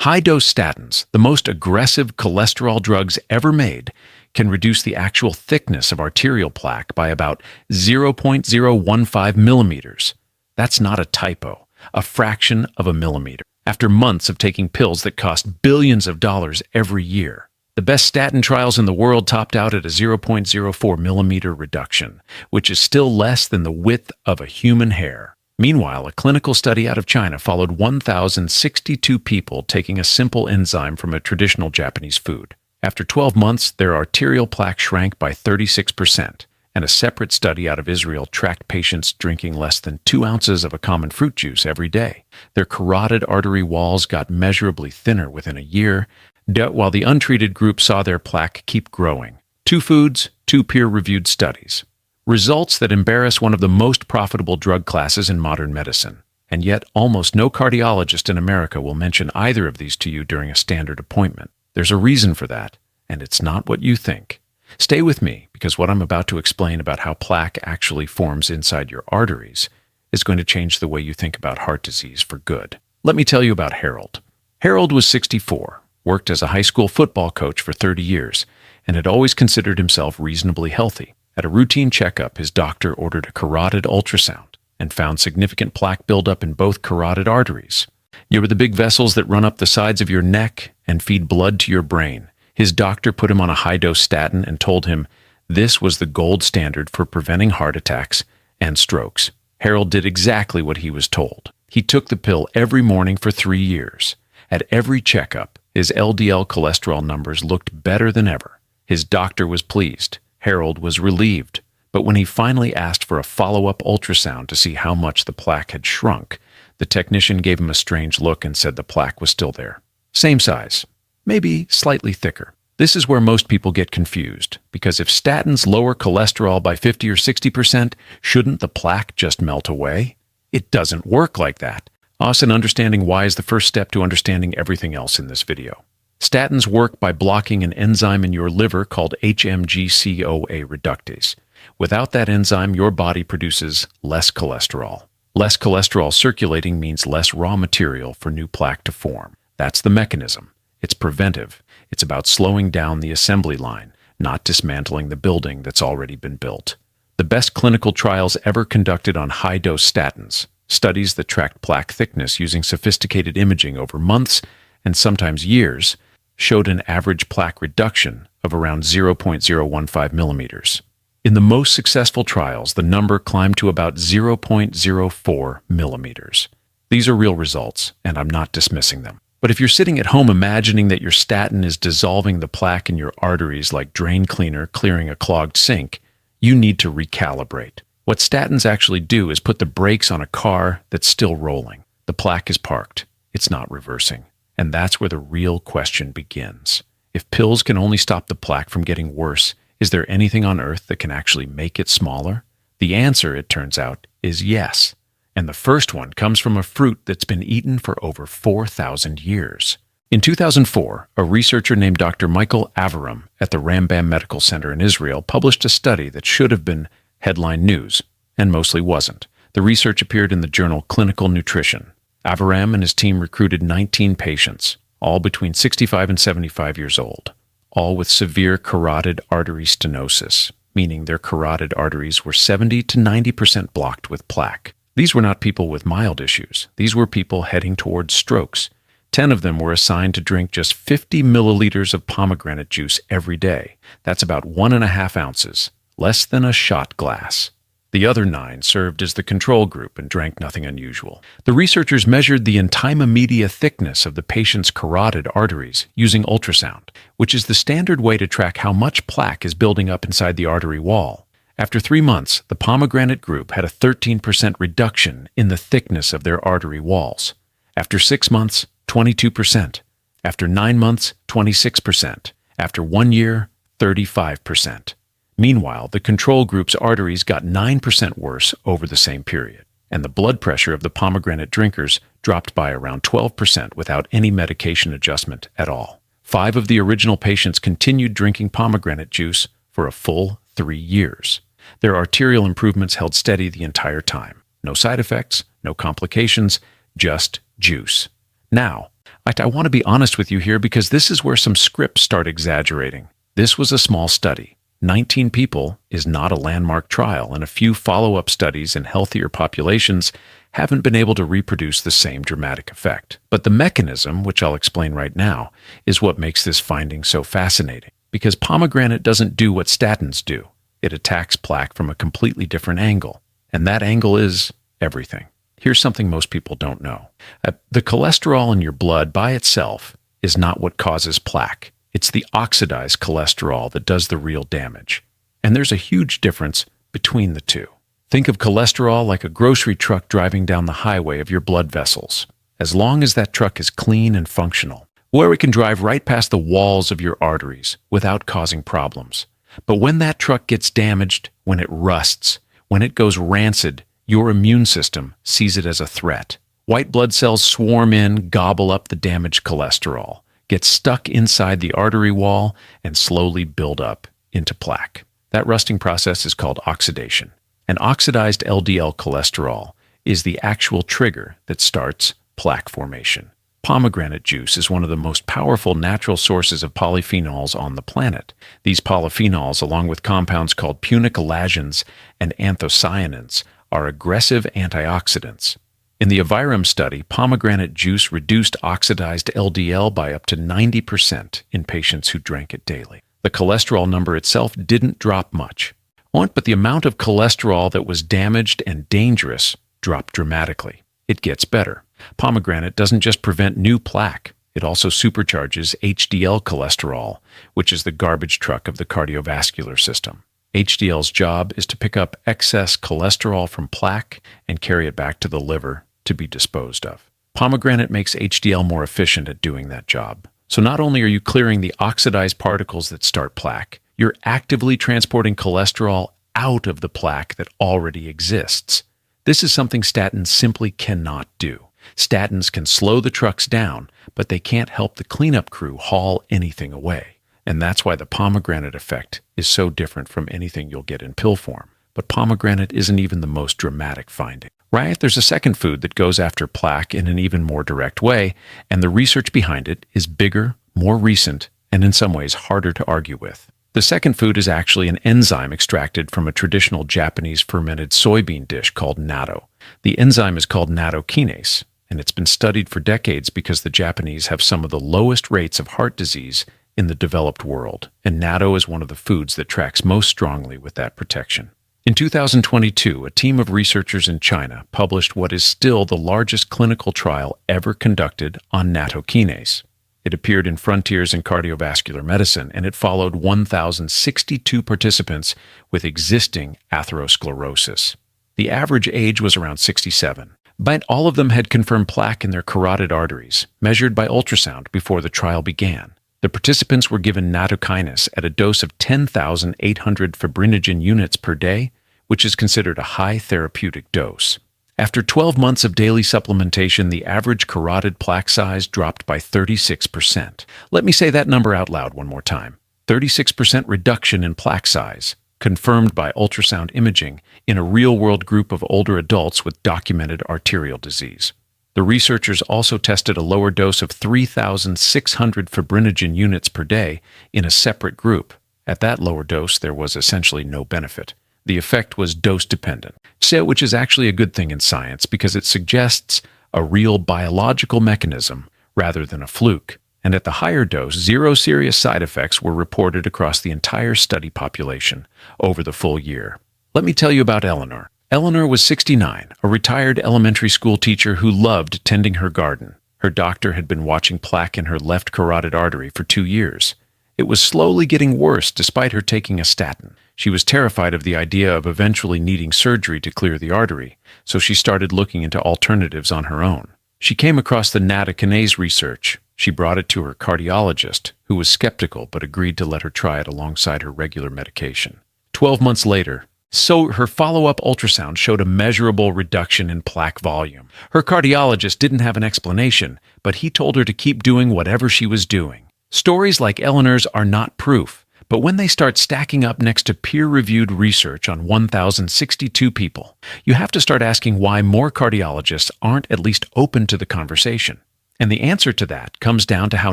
High-dose statins, the most aggressive cholesterol drugs ever made, can reduce the actual thickness of arterial plaque by about 0.015 millimeters. That's not a typo, a fraction of a millimeter. After months of taking pills that cost billions of dollars every year, the best statin trials in the world topped out at a 0.04 millimeter reduction, which is still less than the width of a human hair. Meanwhile, a clinical study out of China followed 1,062 people taking a simple enzyme from a traditional Japanese food. After 12 months, their arterial plaque shrank by 36%, and a separate study out of Israel tracked patients drinking less than 2 ounces of a common fruit juice every day. Their carotid artery walls got measurably thinner within a year, while the untreated group saw their plaque keep growing. 2 foods, 2 peer-reviewed studies. Results that embarrass one of the most profitable drug classes in modern medicine. And yet, almost no cardiologist in America will mention either of these to you during a standard appointment. There's a reason for that, and it's not what you think. Stay with me, because what I'm about to explain about how plaque actually forms inside your arteries is going to change the way you think about heart disease for good. Let me tell you about Harold. Harold was 64, worked as a high school football coach for 30 years, and had always considered himself reasonably healthy. At a routine checkup, his doctor ordered a carotid ultrasound and found significant plaque buildup in both carotid arteries. You were the big vessels that run up the sides of your neck and feed blood to your brain. His doctor put him on a high-dose statin and told him this was the gold standard for preventing heart attacks and strokes. Harold did exactly what he was told. He took the pill every morning for 3 years. At every checkup, his LDL cholesterol numbers looked better than ever. His doctor was pleased. Harold was relieved. But when he finally asked for a follow-up ultrasound to see how much the plaque had shrunk, the technician gave him a strange look and said the plaque was still there. Same size, maybe slightly thicker. This is where most people get confused, because if statins lower cholesterol by 50 or 60%, shouldn't the plaque just melt away? It doesn't work like that. Us and understanding why is the first step to understanding everything else in this video. Statins work by blocking an enzyme in your liver called HMG-CoA reductase. Without that enzyme, your body produces less cholesterol. Less cholesterol circulating means less raw material for new plaque to form. That's the mechanism. It's preventive. It's about slowing down the assembly line, not dismantling the building that's already been built. The best clinical trials ever conducted on high-dose statins, studies that tracked plaque thickness using sophisticated imaging over months and sometimes years, showed an average plaque reduction of around 0.015 millimeters. In the most successful trials, the number climbed to about 0.04 millimeters. These are real results, and I'm not dismissing them. But if you're sitting at home imagining that your statin is dissolving the plaque in your arteries like drain cleaner clearing a clogged sink, you need to recalibrate. What statins actually do is put the brakes on a car that's still rolling. The plaque is parked. It's not reversing. And that's where the real question begins. If pills can only stop the plaque from getting worse, is there anything on earth that can actually make it smaller? The answer, it turns out, is yes. And the first one comes from a fruit that's been eaten for over 4,000 years. In 2004, a researcher named Dr. Michael Avraham at the Rambam Medical Center in Israel published a study that should have been headline news, and mostly wasn't. The research appeared in the journal Clinical Nutrition. Avraham and his team recruited 19 patients, all between 65 and 75 years old, all with severe carotid artery stenosis, meaning their carotid arteries were 70 to 90% blocked with plaque. These were not people with mild issues. These were people heading towards strokes. 10 of them were assigned to drink just 50 milliliters of pomegranate juice every day. That's about 1.5 ounces, less than a shot glass. The other 9 served as the control group and drank nothing unusual. The researchers measured the intima media thickness of the patient's carotid arteries using ultrasound, which is the standard way to track how much plaque is building up inside the artery wall. After 3 months, the pomegranate group had a 13% reduction in the thickness of their artery walls. After 6 months, 22%. After 9 months, 26%. After 1 year, 35%. Meanwhile, the control group's arteries got 9% worse over the same period, and the blood pressure of the pomegranate drinkers dropped by around 12% without any medication adjustment at all. 5 of the original patients continued drinking pomegranate juice for a full 3 years. Their arterial improvements held steady the entire time. No side effects, no complications, just juice. Now, fact, I want to be honest with you here because this is where some scripts start exaggerating. This was a small study. 19 people is not a landmark trial, and a few follow-up studies in healthier populations haven't been able to reproduce the same dramatic effect. But the mechanism, which I'll explain right now, is what makes this finding so fascinating. Because pomegranate doesn't do what statins do. It attacks plaque from a completely different angle. And that angle is everything. Here's something most people don't know. The cholesterol in your blood by itself is not what causes plaque. It's the oxidized cholesterol that does the real damage. And there's a huge difference between the two. Think of cholesterol like a grocery truck driving down the highway of your blood vessels. As long as that truck is clean and functional, where it can drive right past the walls of your arteries without causing problems. But when that truck gets damaged, when it rusts, when it goes rancid, your immune system sees it as a threat. White blood cells swarm in, gobble up the damaged cholesterol, get stuck inside the artery wall, and slowly build up into plaque. That rusting process is called oxidation. And oxidized LDL cholesterol is the actual trigger that starts plaque formation. Pomegranate juice is one of the most powerful natural sources of polyphenols on the planet. These polyphenols, along with compounds called punicolagens and anthocyanins, are aggressive antioxidants. In the Avirum study, pomegranate juice reduced oxidized LDL by up to 90% in patients who drank it daily. The cholesterol number itself didn't drop much, but the amount of cholesterol that was damaged and dangerous dropped dramatically. It gets better. Pomegranate doesn't just prevent new plaque, it also supercharges HDL cholesterol, which is the garbage truck of the cardiovascular system. HDL's job is to pick up excess cholesterol from plaque and carry it back to the liver to be disposed of. Pomegranate makes HDL more efficient at doing that job. So not only are you clearing the oxidized particles that start plaque, you're actively transporting cholesterol out of the plaque that already exists. This is something statins simply cannot do. Statins can slow the trucks down, but they can't help the cleanup crew haul anything away. And that's why the pomegranate effect is so different from anything you'll get in pill form. But pomegranate isn't even the most dramatic finding. Right? There's a second food that goes after plaque in an even more direct way, and the research behind it is bigger, more recent, and in some ways harder to argue with. The second food is actually an enzyme extracted from a traditional Japanese fermented soybean dish called natto. The enzyme is called nattokinase, and it's been studied for decades because the Japanese have some of the lowest rates of heart disease in the developed world, and natto is one of the foods that tracks most strongly with that protection. In 2022, a team of researchers in China published what is still the largest clinical trial ever conducted on nattokinase. It appeared in Frontiers in Cardiovascular Medicine, and it followed 1,062 participants with existing atherosclerosis. The average age was around 67, but all of them had confirmed plaque in their carotid arteries, measured by ultrasound before the trial began. The participants were given nattokinase at a dose of 10,800 fibrinogen units per day, which is considered a high therapeutic dose. After 12 months of daily supplementation, the average carotid plaque size dropped by 36%. Let me say that number out loud one more time. 36% reduction in plaque size, confirmed by ultrasound imaging in a real-world group of older adults with documented arterial disease. The researchers also tested a lower dose of 3,600 fibrinogen units per day in a separate group. At that lower dose, there was essentially no benefit. The effect was dose-dependent, which is actually a good thing in science because it suggests a real biological mechanism rather than a fluke. And at the higher dose, 0 serious side effects were reported across the entire study population over the full year. Let me tell you about Eleanor. Eleanor was 69, a retired elementary school teacher who loved tending her garden. Her doctor had been watching plaque in her left carotid artery for 2 years. It was slowly getting worse despite her taking a statin. She was terrified of the idea of eventually needing surgery to clear the artery, so she started looking into alternatives on her own. She came across the nattokinase research. She brought it to her cardiologist, who was skeptical but agreed to let her try it alongside her regular medication. 12 months later, her follow-up ultrasound showed a measurable reduction in plaque volume. Her cardiologist didn't have an explanation, but he told her to keep doing whatever she was doing. Stories like Eleanor's are not proof, but when they start stacking up next to peer-reviewed research on 1,062 people, you have to start asking why more cardiologists aren't at least open to the conversation. And the answer to that comes down to how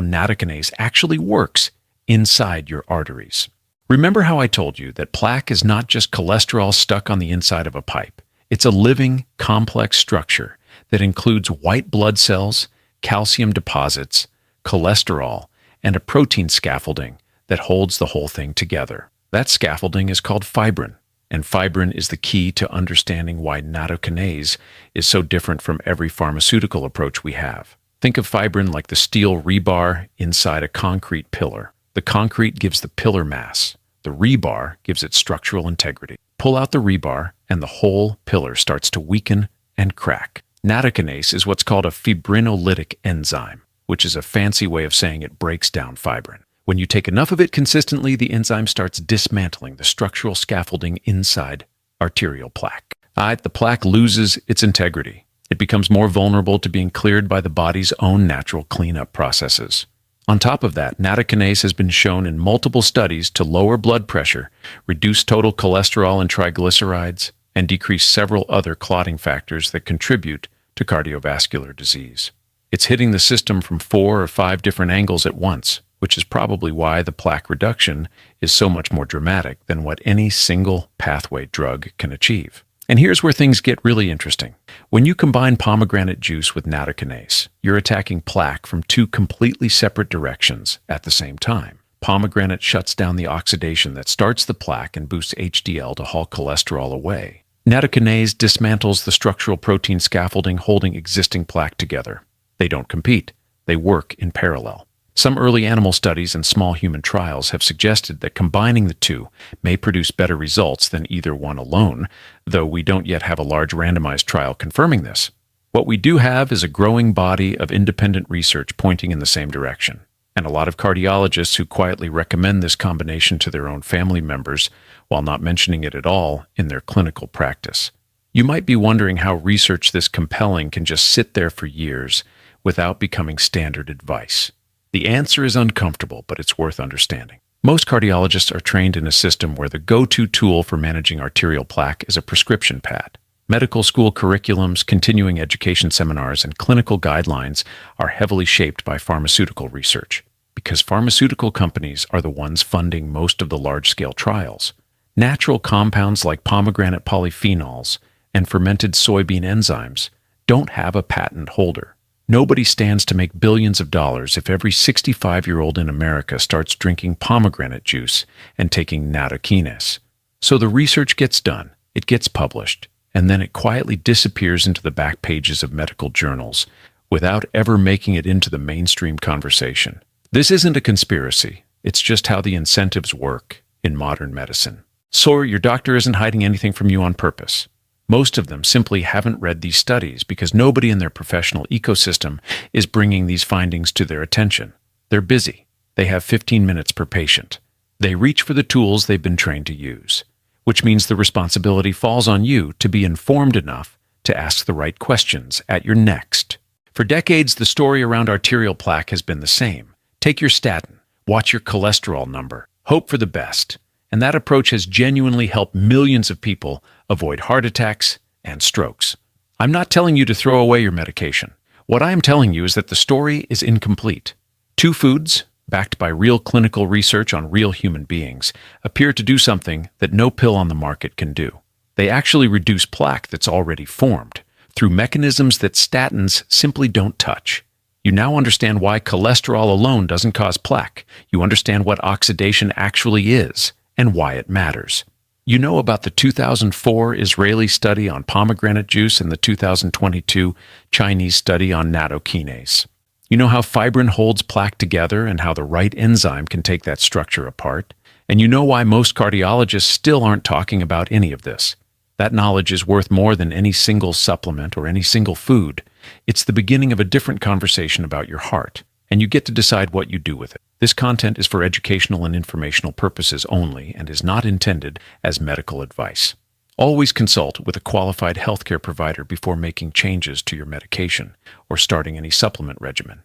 nattokinase actually works inside your arteries. Remember how I told you that plaque is not just cholesterol stuck on the inside of a pipe. It's a living, complex structure that includes white blood cells, calcium deposits, cholesterol, and a protein scaffolding that holds the whole thing together. That scaffolding is called fibrin, and fibrin is the key to understanding why nattokinase is so different from every pharmaceutical approach we have. Think of fibrin like the steel rebar inside a concrete pillar. The concrete gives the pillar mass. The rebar gives it structural integrity. Pull out the rebar, and the whole pillar starts to weaken and crack. Nattokinase is what's called a fibrinolytic enzyme, which is a fancy way of saying it breaks down fibrin. When you take enough of it consistently, the enzyme starts dismantling the structural scaffolding inside arterial plaque. The plaque loses its integrity. It becomes more vulnerable to being cleared by the body's own natural cleanup processes. On top of that, nattokinase has been shown in multiple studies to lower blood pressure, reduce total cholesterol and triglycerides, and decrease several other clotting factors that contribute to cardiovascular disease. It's hitting the system from 4 or 5 different angles at once, which is probably why the plaque reduction is so much more dramatic than what any single pathway drug can achieve. And here's where things get really interesting. When you combine pomegranate juice with nattokinase, you're attacking plaque from 2 completely separate directions at the same time. Pomegranate shuts down the oxidation that starts the plaque and boosts HDL to haul cholesterol away. Nattokinase dismantles the structural protein scaffolding holding existing plaque together. They don't compete. They work in parallel. Some early animal studies and small human trials have suggested that combining the two may produce better results than either one alone, though we don't yet have a large randomized trial confirming this. What we do have is a growing body of independent research pointing in the same direction, and a lot of cardiologists who quietly recommend this combination to their own family members while not mentioning it at all in their clinical practice. You might be wondering how research this compelling can just sit there for years without becoming standard advice. The answer is uncomfortable, but it's worth understanding. Most cardiologists are trained in a system where the go-to tool for managing arterial plaque is a prescription pad. Medical school curriculums, continuing education seminars, and clinical guidelines are heavily shaped by pharmaceutical research, because pharmaceutical companies are the ones funding most of the large-scale trials. Natural compounds like pomegranate polyphenols and fermented soybean enzymes don't have a patent holder. Nobody stands to make billions of dollars if every 65-year-old in America starts drinking pomegranate juice and taking nattokinase. So the research gets done, it gets published, and then it quietly disappears into the back pages of medical journals without ever making it into the mainstream conversation. This isn't a conspiracy. It's just how the incentives work in modern medicine. So your doctor isn't hiding anything from you on purpose. Most of them simply haven't read these studies because nobody in their professional ecosystem is bringing these findings to their attention. They're busy. They have 15 minutes per patient. They reach for the tools they've been trained to use, which means the responsibility falls on you to be informed enough to ask the right questions at your next. For decades, the story around arterial plaque has been the same. Take your statin, watch your cholesterol number, hope for the best. And that approach has genuinely helped millions of people avoid heart attacks and strokes. I'm not telling you to throw away your medication. What I am telling you is that the story is incomplete. 2 foods, backed by real clinical research on real human beings, appear to do something that no pill on the market can do. They actually reduce plaque that's already formed through mechanisms that statins simply don't touch. You now understand why cholesterol alone doesn't cause plaque. You understand what oxidation actually is and why it matters. You know about the 2004 Israeli study on pomegranate juice and the 2022 Chinese study on nattokinase. You know how fibrin holds plaque together and how the right enzyme can take that structure apart. And you know why most cardiologists still aren't talking about any of this. That knowledge is worth more than any single supplement or any single food. It's the beginning of a different conversation about your heart, and you get to decide what you do with it. This content is for educational and informational purposes only and is not intended as medical advice. Always consult with a qualified healthcare provider before making changes to your medication or starting any supplement regimen.